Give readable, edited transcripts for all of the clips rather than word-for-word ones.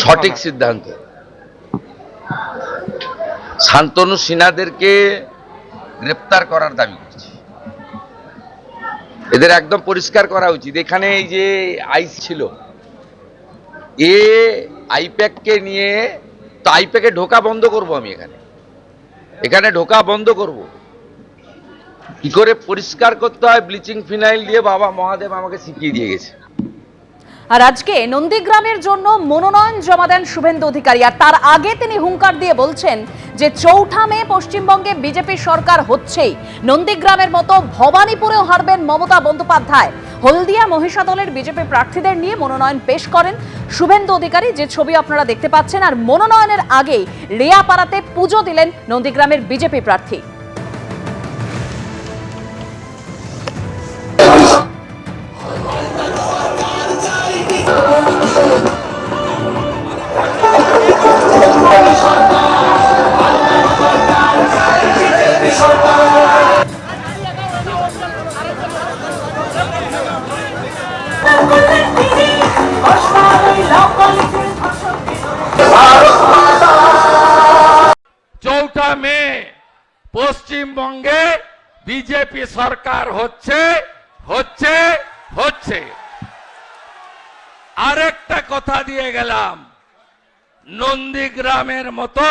সঠিক সিদ্ধান্ত। শান্তনু সিনহাদেরকে গ্রেপ্তার করার দাবি করছি। এদের একদম পরিষ্কার করা উচিত। এখানে এই যে আইস ছিল, এ আইপ্যাককে নিয়ে, তো আইপ্যাকে ঢোকা বন্ধ করব। আমি এখানে ঢোকা বন্ধ করব। কি করে পরিষ্কার করতে হয় ব্লিচিং ফিনাইল দিয়ে বাবা মহাদেব আমাকে শিখিয়ে দিয়ে গেছে। আর আজকে নন্দীগ্রামের জন্য মনোনয়ন জমা দেন শুভেন্দু অধিকারী। আর তার আগে তিনি হুঙ্কার দিয়ে বলছেন যে ৪ঠা মে পশ্চিমবঙ্গে বিজেপি সরকার হচ্ছেই। নন্দীগ্রামের মতো ভবানীপুরেও হারবেন মমতা বন্দ্যোপাধ্যায়। হলদিয়া মহিষাদলের বিজেপি প্রার্থীদের নিয়ে মনোনয়ন পেশ করেন শুভেন্দু অধিকারী, যে ছবি আপনারা দেখতে পাচ্ছেন। আর মনোনয়নের আগেই রেয়াপাড়াতে পুজো দিলেন নন্দীগ্রামের বিজেপি প্রার্থী। চৌঠা মে পশ্চিমবঙ্গে বিজেপি সরকার হচ্ছে। আরেকটা কথা দিয়ে গেলাম, নন্দীগ্রামের মতো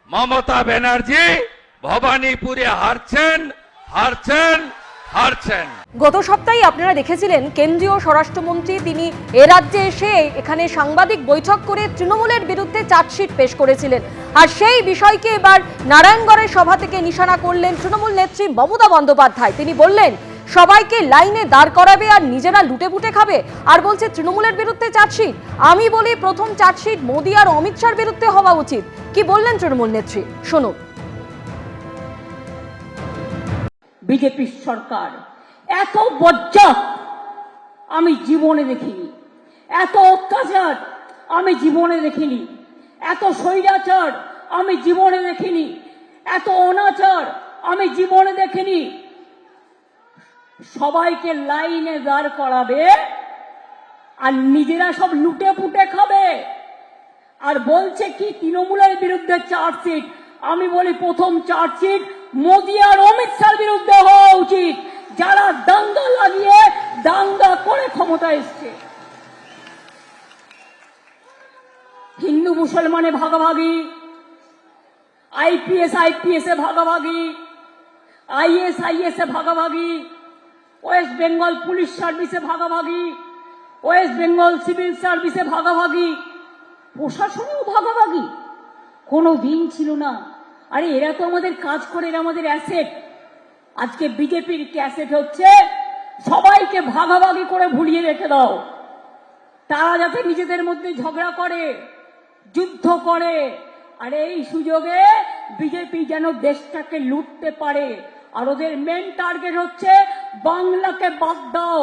মমতা ব্যানার্জি ভবানীপুরে হারছেন। গত সপ্তাহে আপনারা দেখেছিলেন কেন্দ্রীয় স্বরাষ্ট্রমন্ত্রী তিনি এ রাজ্যে এসে এখানে সাংবাদিক বৈঠক করে তৃণমূলের বিরুদ্ধে চার্জশিট পেশ করেছিলেন। আর সেই বিষয়কে এবার নারায়ণগড়ের সভা থেকে নিশানা করলেন তৃণমূল নেত্রী মমতা বন্দ্যোপাধ্যায়। তিনি বললেন সবাইকে লাইনে দাঁড় করাবে আর নিজেরা লুটে খাবে। আর বলছে তৃণমূলের বিরুদ্ধে চার্জশিট। আমি বলি প্রথম চার্জশিট মোদী আর অমিত শাহর বিরুদ্ধে হওয়া উচিত। কি বললেন তৃণমূল নেত্রী, শুনুন। বিজেপির সরকার এত বজ্জাত আমি জীবনে দেখিনি, এত অত্যাচার আমি জীবনে দেখিনি, এত স্বৈরাচার আমি জীবনে দেখিনি, এত অনাচার আমি জীবনে দেখিনি। সবাইকে লাইনে দাঁড় করাবে আর নিজেরা সব লুটে পুটে খাবে। আর বলছে কি তৃণমূলের বিরুদ্ধে চার্জশিট। আমি বলি প্রথম চার্জশিট মোদী আর অমিত শাহর বিরুদ্ধে হওয়া উচিত, যারা দাঙ্গা লাগিয়ে দাঙ্গা করে ক্ষমতা এসছে। হিন্দু মুসলমানে ভাগাভাগি, আইপিএস এ ভাগাভাগি, আইএস এ ভাগাভাগি, ওয়েস্ট বেঙ্গল পুলিশ সার্ভিসে ভাগাভাগি, ওয়েস্ট বেঙ্গল সিভিল সার্ভিসে ভাগাভাগি, প্রশাসনেও ভাগাভাগি। কোনো দিন ছিল না। আরে এরা তো আমাদের কাজ করে, এরা আমাদের অ্যাসেট। আজকে বিজেপির ক্যাসেট হচ্ছে সবাইকে ভাগাভাগি করে ভুলিয়ে রেখে দাও। তারা যাতে নিজেদের মধ্যে ঝগড়া করে, যুদ্ধ করে, আর এই সুযোগে বিজেপি যেন দেশটাকে লুটতে পারে। আর ওদের মেন টার্গেট হচ্ছে বাংলাকে বাদ দাও,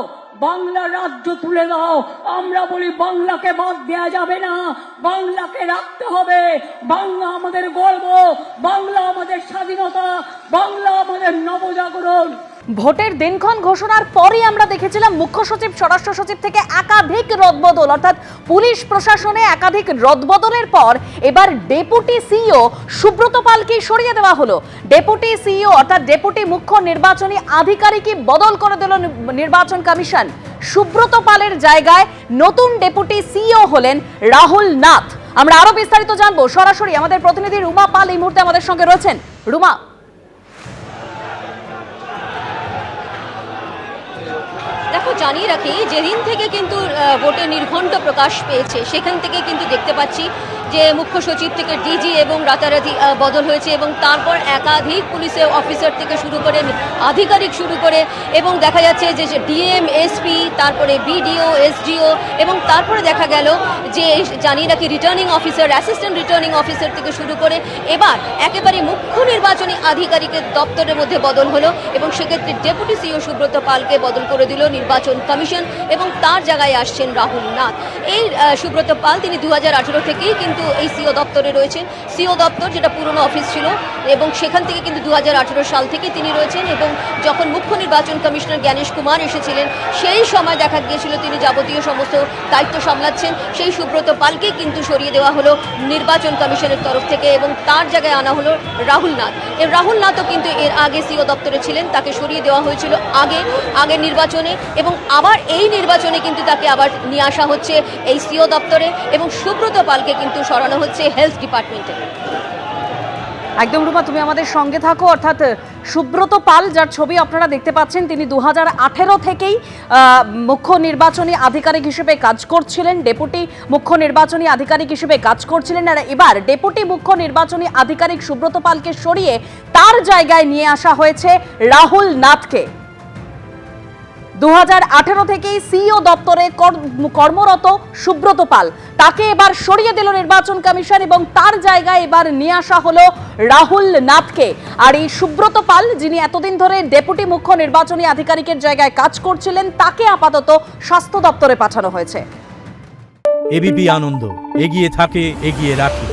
বাংলা রাজ্য তুলে দাও। আমরা বলি বাংলাকে বাদ দেয়া যাবে না, বাংলাকে রাখতে হবে। বাংলা আমাদের গর্ব, বাংলা আমাদের স্বাধীনতা, বাংলা আমাদের নবজাগরণ। ভোটের দিনক্ষণ ঘোষণার পরই আমরা দেখেছিলাম মুখ্য সচিব, স্বরাষ্ট্র সচিব থেকে একাধিক রদবদল, অর্থাৎ পুলিশ প্রশাসনে একাধিক রদবদলের পর এবার ডেপুটি সিইও সুব্রত পালকে সরিয়ে দেওয়া হলো। ডেপুটি সিইও অর্থাৎ ডেপুটি মুখ্য নির্বাচনী আধিকারিকই বদল করে দিল নির্বাচন কমিশন। সুব্রত পালের জায়গায় নতুন ডেপুটি সিইও হলেন রাহুল নাথ। আমরা আরো বিস্তারিত জানবো সরাসরি আমাদের প্রতিনিধি রুমা পাল এই মুহূর্তে আমাদের সঙ্গে রয়েছেন। রুমা, দেখো জানিয়ে রাখি, যেদিন থেকে কিন্তু ভোটের নির্ঘণ্ট প্রকাশ পেয়েছে সেখান থেকে কিন্তু দেখতে পাচ্ছি যে মুখ্য সচিব থেকে ডিজি এবং রাতারাতি বদল হয়েছে, এবং তারপর একাধিক পুলিশের অফিসার থেকে শুরু করে আধিকারিক শুরু করে, এবং দেখা যাচ্ছে যে ডিএম, এসপি, তারপরে বিডিও, এসডিও, এবং তারপরে দেখা গেল যে জানিয়ে রাখি returning officer, assistant returning officer থেকে শুরু করে এবার একেবারে মুখ্য নির্বাচনী আধিকারিকের দপ্তরের মধ্যে বদল হলো, এবং সেক্ষেত্রে ডেপুটি সিইও সুব্রত পালকে বদল করে দিল নির্বাচন নির্বাচন কমিশন এবং তার জায়গায় আসছেন রাহুল নাথ। এই সুব্রত পাল তিনি 2018 থেকেই কিন্তু এই সিও দপ্তরে রয়েছেন। সিও দপ্তর যেটা পুরনো অফিস ছিল এবং সেখান থেকে কিন্তু 2018 সাল থেকে তিনি রয়েছেন এবং যখন মুখ্য নির্বাচন কমিশনার জ্ঞানেশ কুমার এসেছিলেন সেই সময় দেখা গিয়েছিল তিনি যাবতীয় সমস্ত দায়িত্ব সামলাচ্ছেন। সেই সুব্রত পালকে কিন্তু সরিয়ে দেওয়া হলো নির্বাচন কমিশনের তরফ থেকে এবং তার জায়গায় আনা হলো রাহুল নাথ। এই রাহুল নাথও কিন্তু এর আগে সিও দপ্তরে ছিলেন, তাকে সরিয়ে দেওয়া হয়েছিল আগের নির্বাচনে এবং আবার এই নির্বাচনে কিন্তু তাকে আবার নিয়ে আসা হচ্ছে এই সিও দপ্তরে এবং সুব্রত পালকে কিন্তু সরানো হচ্ছে হেলথ ডিপার্টমেন্টে। একদম রূপা, তুমি আমাদের সঙ্গে থাকো। অর্থাৎ সুব্রত পাল, যার ছবি আপনারা দেখতে পাচ্ছেন, তিনি 2018 থেকেই মুখ্য নির্বাচনী আধিকারিক হিসেবে কাজ করছিলেন, ডেপুটি মুখ্য নির্বাচনী আধিকারিক হিসেবে কাজ করছিলেন। আর এবার ডেপুটি মুখ্য নির্বাচনী আধিকারিক সুব্রত পালকে সরিয়ে তার জায়গায় নিয়ে আসা হয়েছে রাহুল নাথকে। 2018 থেকেই সিইও দপ্তরে কর্মরত সুব্রত পাল, তাকে এবার সরিয়ে দিল নির্বাচন কমিশন এবং তার জায়গায় এবার নিয়ে আসা হলো রাহুল নাথকে। আর এই সুব্রত পাল, যিনি এতদিন ধরে ডেপুটি মুখ্য নির্বাচনী আধিকারিকের জায়গায় কাজ করছিলেন, তাকে আপাতত স্বাস্থ্য দপ্তরে পাঠানো হয়েছে। এবিপি আনন্দ, এগিয়ে থাকে, এগিয়ে রাখে।